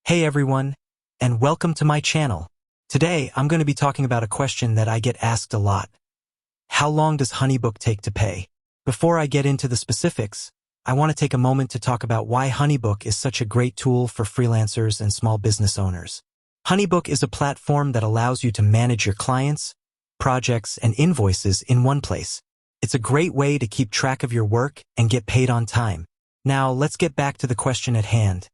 Hey everyone, and welcome to my channel. Today, I'm going to be talking about a question that I get asked a lot. How long does HoneyBook take to pay? Before I get into the specifics, I want to take a moment to talk about why HoneyBook is such a great tool for freelancers and small business owners. HoneyBook is a platform that allows you to manage your clients, projects, and invoices in one place. It's a great way to keep track of your work and get paid on time. Now, let's get back to the question at hand.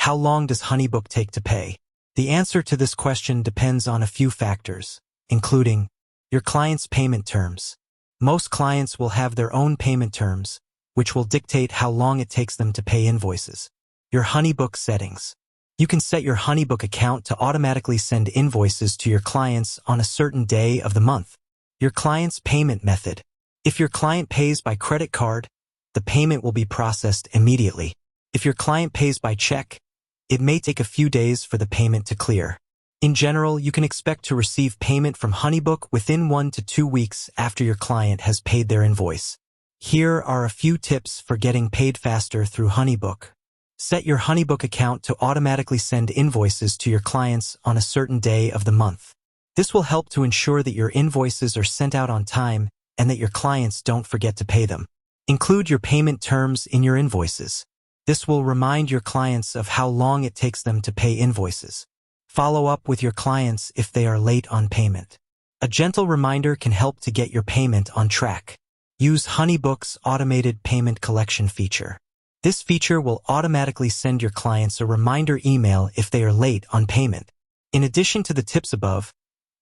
How long does HoneyBook take to pay? The answer to this question depends on a few factors, including your client's payment terms. Most clients will have their own payment terms, which will dictate how long it takes them to pay invoices. Your HoneyBook settings. You can set your HoneyBook account to automatically send invoices to your clients on a certain day of the month. Your client's payment method. If your client pays by credit card, the payment will be processed immediately. If your client pays by check, it may take a few days for the payment to clear. In general, you can expect to receive payment from HoneyBook within 1 to 2 weeks after your client has paid their invoice. Here are a few tips for getting paid faster through HoneyBook. Set your HoneyBook account to automatically send invoices to your clients on a certain day of the month. This will help to ensure that your invoices are sent out on time and that your clients don't forget to pay them. Include your payment terms in your invoices. This will remind your clients of how long it takes them to pay invoices. Follow up with your clients if they are late on payment. A gentle reminder can help to get your payment on track. Use HoneyBook's automated payment collection feature. This feature will automatically send your clients a reminder email if they are late on payment. In addition to the tips above,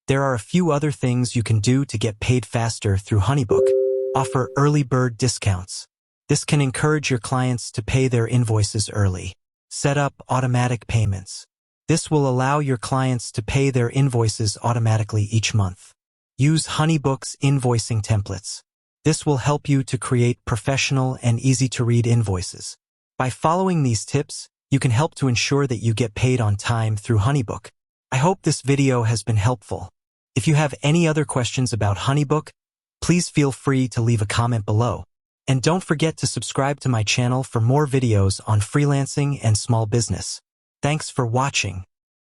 there are a few other things you can do to get paid faster through HoneyBook. Offer early bird discounts. This can encourage your clients to pay their invoices early. Set up automatic payments. This will allow your clients to pay their invoices automatically each month. Use HoneyBook's invoicing templates. This will help you to create professional and easy-to-read invoices. By following these tips, you can help to ensure that you get paid on time through HoneyBook. I hope this video has been helpful. If you have any other questions about HoneyBook, please feel free to leave a comment below. And don't forget to subscribe to my channel for more videos on freelancing and small business. Thanks for watching.